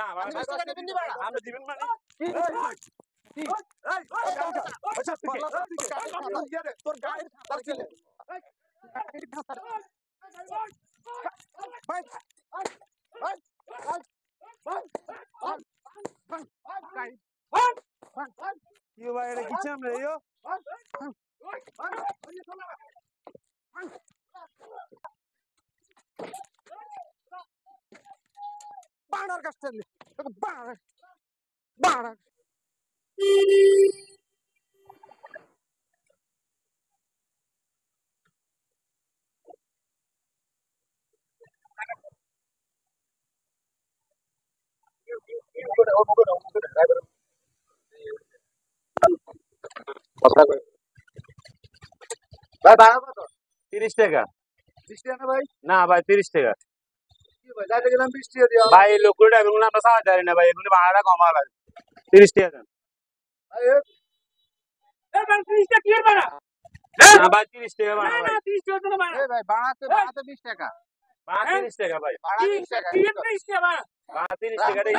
না ভাই 20 টাকা নেবেন নি ভাড়া আপনি দিবেন মানে তোর গাড়ির খাতা ছিল কি ভাই এটা কি চাম রে ইয়ো বাড়ার কাছে বাড়া বাড়া ভাই ভাড়া কত 30 টাকা 20 টাকা ভাই না ভাই 30 টাকা কি ভাই যাইতে গেলাম 20 টাকা দিও ভাই লোকটা এগুলো আমরা সাহায্য করি না ভাই এগুলো ভাড়াটা কমা লাগে 30 টাকা দেন ভাই ভাই 30 টাকা কি ভাড়া না ভাই 30 টাকা ভাড়া না ভাই 30 টাকা তো ভাড়া এই ভাই বাড়াতে 20 টাকা ভাড়া 30 টাকা ভাই বাড়া 20 টাকা 30 টাকা ভাড়া ভাড়া 30 টাকা দেই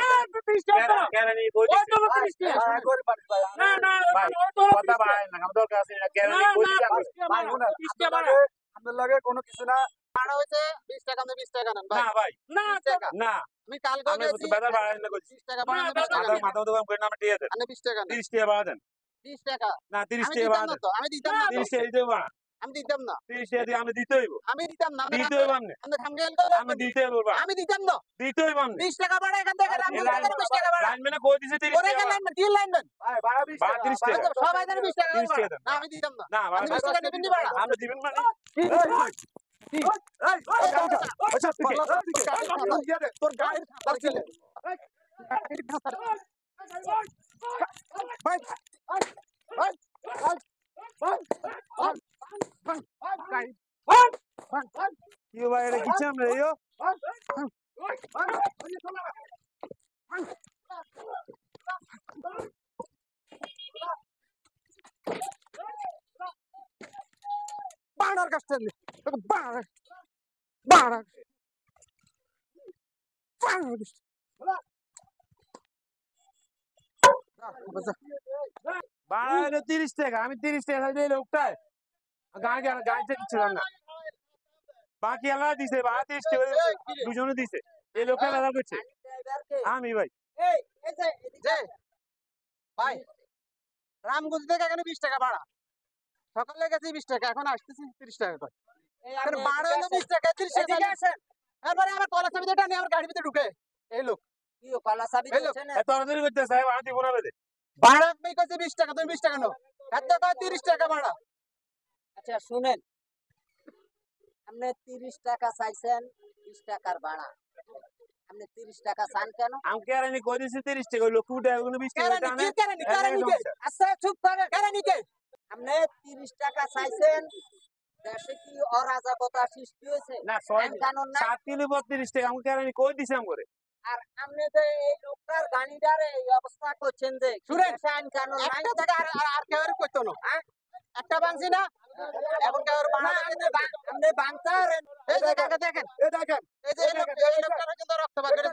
30 টাকা কেন নি কই ওই তো 30 টাকা ভাই গরিব মানুষ ভাই না না ভাই ওই তো কথা ভাই না কাম দরকার আছে না কেন নি কই ভাই শুনুন 30 টাকা ভাড়া আপনাদের লগে কোনো কিছু না ভাড়া হইছে 20 টাকা আপনি 20 টাকা নেন ভাই না ভাই না 20 টাকা না আমি কালকে আমি গেছি বেদার ভাড়া না কইছি 20 টাকা ভাড়া 20 টাকা মাথা মাথা দোকান করে নাম দিয়ে দেন আপনি 20 টাকা নেন 30 টাকা ভাড়া দেন 20 টাকা না 30 আমি টাকা দিতাম ভাড়া না দেন তো আমি দিতাম না 30 টাকা দিতে ভাড়া আমি দিতাম না 30 টাকা দিয়ে আমি দিতে হইব আমি দিতাম না দিতে হইব আপনি আপনি খামগেল আমি দিতে হইব ভাড়া আমি দিতাম না দিতে হইব আপনি 20 টাকা ভাড়া এখান থেকে আপনি 20 টাকা ভাড়া লাইন মেনে কই দিছে 30 ওরে টাকা গেলেন তিন লাইন দেন ভাই ভাড়া 20 ভাড়া 30 টাকা সবাই জানে 20 টাকা 30 টাকা দেন না আমি দিতাম না না আপনি 20 টাকা নেবেন নি ভাড়া আপনি দিবেন মানে তোর গাড়ির খাতা ছিল কি ভাই এটা কি চাম রে ইয়ো বাড়ার কাছে বাড়া বাড়া ভাড়া হলো 30 টাকা আমি 30 টাকা দিয়ে লোকটায় গাড়িতে দিচ্ছিলাম না বাকি আলাদা দিছে ভাড়া 30 টাকা দুজনে দিছে এই লোকটা আলাদা করছে আমি ভাই ভাই রামগঞ্জ থেকে এখানে 20 টাকা ভাড়া সকালে গেছি 20 টাকা এখন আসতেছি 30 টাকা করে ভাড়া হলো 20 টাকা 30 টাকা এবারে আমার কলা চাবি দিয়ে টানি আমার গাড়ির ভিতরে ঢুকে এই লোক কি কলা সাবি দিছেন তরতারি করতে সাহেব ভাড়া দিব না বেদে ভাড়া আমি কইছি 20 টাকা তুমি 20 টাকা নাও এত কয় 30 টাকা ভাড়া আচ্ছা শুনেন আপনি 30 টাকা চাইছেন 20 টাকার ভাড়া আপনি 30 টাকা চান কেন আমি কেরানি কই দিছি 30 টাকা লোক উঠে ওগুলো 20 টাকা টানে কেরানি আচ্ছা চুপ করে কেরানি কে আপনি 30 টাকা চাইছেন দেশে কি অরাজকতা সৃষ্টি হয়েছে না 6 আইন কানুন নাই 7 কিলো 32 টাকা আমি কেরানি কই দিছি আমি করে আর আপনি যে এই লোকটার গাড়িটারে এই অবস্থা করছেন যে শুনেন, দেশে আইন কানুন নাই একটা জায়গা আর কেউ কইতো না একটা বানছি না এখন কেউ না, আপনি বানচারেন এই যে কাকা দেখেন এই দেখেন এই যে এই লোকটা কিন্তু রক্ত বার করে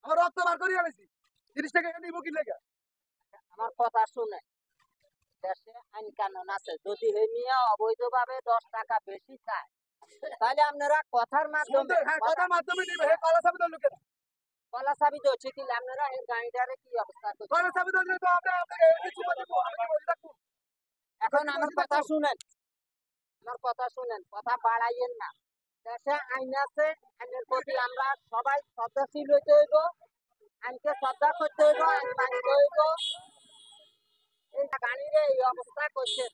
আমার রক্ত বার করে আলাইছি 30 টাকা নিব কি লাগা আমার কথা শুনে দেশে আইন কানুন আছে যদি হে নিয়ে অবৈধভাবে 10 টাকা বেশি চায় তাহলে আপনারা কথার মাধ্যমে কথার মাধ্যমে নিবে হে কলা চাবি দল লোকের কলা চাবি দিচ্ছে কি আপনারা এই গাড়িটারে কি অবস্থা করছেন কলা চাবি দল তো আপনাকে কিছু বলবো আমি বলি রাখবো এখন আমার কথা শুনেন আমার কথা শুনেন কথা বাড়াইয়েন না দেশে আইন আছে আইনের প্রতি আমরা সবাই শ্রদ্ধাশীল হইতে হইব আইনকে শ্রদ্ধা করতে হইব আইন মানতে হইব এই গাড়ির এই অবস্থা করছে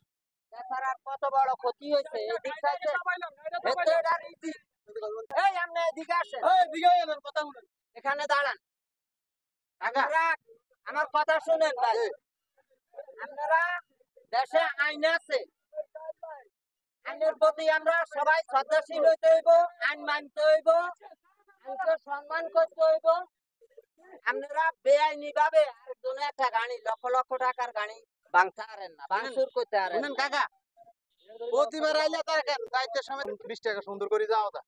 তাছাড়া কত বড় ক্ষতি হয়েছে এদিক চাইছে এই আপনি এদিকে আসেন এই দিকে এলেন কথা শুনেন এখানে দাঁড়ান আপনারা আমার কথা শুনেন ভাই আপনারা দেশে আইন আছে আইনের প্রতি আমরা সবাই শ্রদ্ধাশীল হইতে হইব আইন মানতে হইব আইনকে সম্মান করতে হইব আপনারা বেআইনি ভাবে আরেকজনে একটা গাড়ি লক্ষ লক্ষ টাকার গাড়ি ভাঙতে পারেন না ভাঙচুর করতে পারেন শুনেন কাকা প্রতিবার আইলে দেখেন দায়িত্বের সময় 20 টাকা সুন্দর করে যাওয়া দা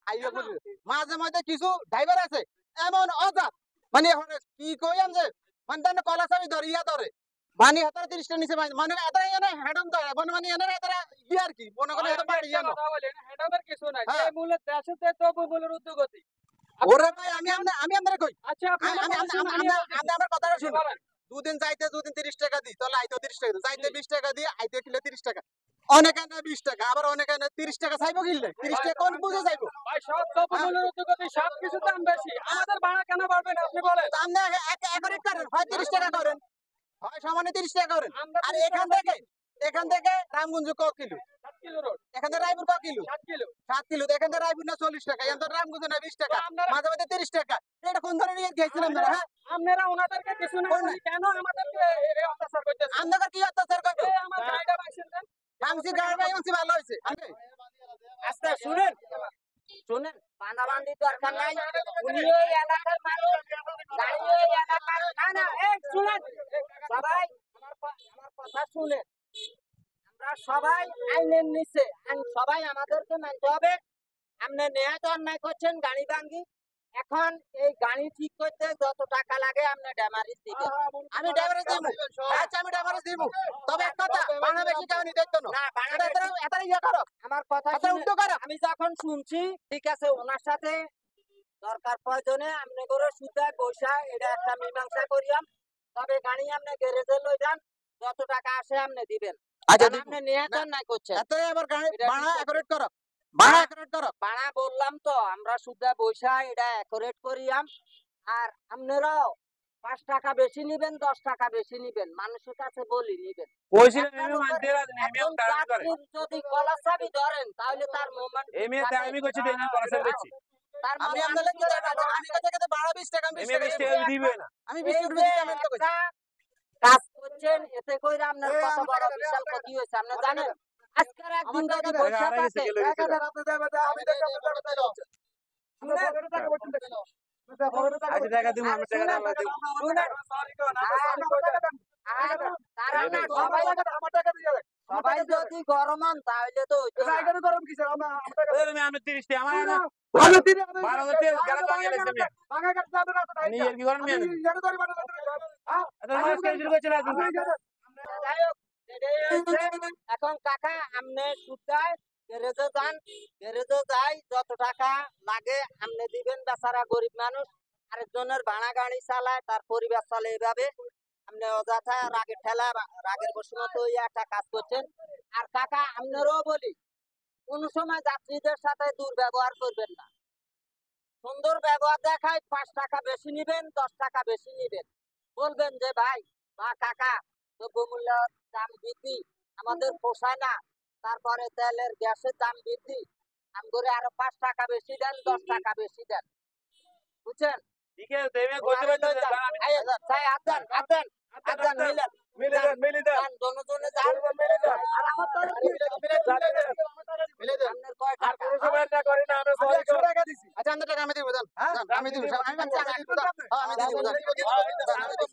আইয়া বলি মাঝে মাঝে কিছু ড্রাইভার আছে এমন অজাত মানে এখন কি কইম যে মানে তার কলা চাবি ধরিয়া ধরে মানে হাতার 30 টা নিচে মানে এত এনে হেডম ধরে মানে মানে এনে এত ইয়ার কি মনে করে এত বাড়ি জানো হেডাবের কিছু নাই হ্যাঁ। যে মূলত দেশে তো মূলের উদ্যোগতি ওরে ভাই আমি আপনারে কই আচ্ছা আমি আমি আমি আমার কথাটা শুনুন দুদিন যাইতে দুদিন 30 টাকা দিই তাহলে আইতে 30 টাকা দিই যাইতে 20 টাকা দিই আইতে কিলো 30 টাকা অনেকে না 20 টাকা আবার অনেকে না 30 টাকা চাইবো কিনলে 30 টাকা কোন বুঝে চাইবো ভাই সব দ্রব্যমূল্যের উদ্যোগতি সব কিছু দাম বেশি আমাদের ভাড়া কেন বাড়বে না আপনি বলেন আপনি একারেট করেন হয় 30 টাকা করেন হয় সমানে 30 টাকা করেন আমরা আর 30 এখান থেকে রামগঞ্জ ক কিলো 7 কিলো রোড এখান থেকে রায়পুর ক কিলো 7 কিলো 7 কিলো এখান থেকে রায়পুর না 40 টাকা এখান থেকে রামগঞ্জ না 20 টাকা আপনারা- মাঝে মাঝে 30 টাকা এটা কোন ধরনের ইয়ে গেছিলাম না হ্যাঁ আপনারা ওনাদেরকে কিছু না কোন- বলি কেন আমাদেরকে এই অত্যাচার করতেছেন আপনাদের কি অত্যাচার করবো এই আমার গাড়িটা বাইছেন দেন মাংসি গাড়ি মাংসি ভালো হয়েছে আস্তে শুনেন শুনেন বান্দাবান্দির দরকার নাই উনি এই এলাকার মানুষ গাড়ি এই এলাকার না না এই শুনেন সবাই আমার কথা শুনেন আমরা সবাই আইনের নিচে আইন সবাই আমাদেরকে মানতে হবে আপনি নেহাত অন্যায় করছেন গাড়ি ভাঙ্গি এখন এই গাড়ি ঠিক করতে যত টাকা লাগে আপনি ড্যামারিজ দিবেন আমি ড্রাইভারে দিব আচ্ছা আমি ড্রাইভারে দিব তবে এক কথা বানা বেশি কেউ নি দেখতো না না এটা এটা এটা ইয়ে করো আমার কথা এটা শুনেন। উল্টো করো আমি যখন শুনছি ঠিক আছে ওনার সাথে দরকার প্রয়োজনে আপনি করে সুদায় বসা এটা একটা মীমাংসা করিয়াম তবে গাড়ি আপনি গ্যারেজে লই যান যত টাকা আসে আপনি দিবেন আচ্ছা কারণ আপনি নিয়ন্ত্রণ নাই করছেন এত এবার গাড়ি এটা বানা ঠিক আছে। অ্যাকুরেট করো বানা অ্যাকুরেট করো ভাড়া বললাম তো আমরা সুদা বসা এটা অ্যাকুরেট করিয়াম আর আপনারাও 5 টাকা বেশি নিবেন 10 টাকা বেশি নিবেন মানুষের কাছে বলি নিবেন কইছিলাম একটা আমি লোকের- মানতে রাজি না আমি একজন কারণ করে যাত্রীর যদি গলা চাবি ধরেন তাহলে তার মোমেন্ট এই মেয়ে আমি কইছি দেনা করাছে দিচ্ছি তার আমি মানে আপনাদের কি দেব আমি কথা কথা বাড়া 20 টাকা এই মেয়ে 20 টাকা দিবে না আমি এই 20 টাকা যে দিতে আমি তো কইছি একটা কাজ করছেন এতে কইরা আপনার এই কত আমার বড় টাকা দে, বিশাল আমার ক্ষতি হয়েছে আপনি আমার জানেন টাকা আজকের একদিন আমার টাকা যদি দে, বসে হারা গেছে থাকে গেলে গেছে আপনি দেব আমি টাকা আজ টাকা দিব আমি টাকা দাম দিব শুনেন আর তারা না সবাই সবাই যদি গরম হন তাহলে তো হইতো না। আমি 30 টাকা আমার না 12 টাকা গাড়ি ভাঙে লাগছে আমি এর কি করেন মেয়ে এটা মাস কে শুরু করছিল আজ যাই হোক, এটাই হয়েছে। এখন কাকা আপনি সুদায় গ্যারেজে যান গ্যারেজে যাই যত টাকা লাগে আপনি দিবেন বেচারা গরিব মানুষ আরেকজনের ভাড়া গাড়ি চালায় তার পরিবার চলে এইভাবে আপনি অযথা রাগের ঠেলা রাগের বসিমত হইয়া একটা কাজ করছেন আর কাকা আপনারও বলি কোন সময় যাত্রীদের সাথে দুর্ব্যবহার করবেন না সুন্দর ব্যবহার দেখায় 5 টাকা বেশি নিবেন 10 টাকা বেশি নিবেন বলবেন যে ভাই বা কাকা দ্রব্যমূল্য দাম বৃদ্ধি আমাদের পোষায় না তারপরে তেলের গ্যাসের দাম বৃদ্ধি আমগরে আরো 5 টাকা বেশি দেন 10 টাকা বেশি দেন বুঝছেন ঠিক আছে দেবে কইতে পারতে আমি চাই আদান আদান আদান মিলেন যান দোনোজনে যান আর আমার তরফ থেকে আপনার কয় টাকা সময় না করি না আমি সরি আচ্ছা আমরা টাকা আমি দিব জান আমি দিব আমি আচ্ছা, আমি দিব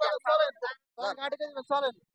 আমি দিব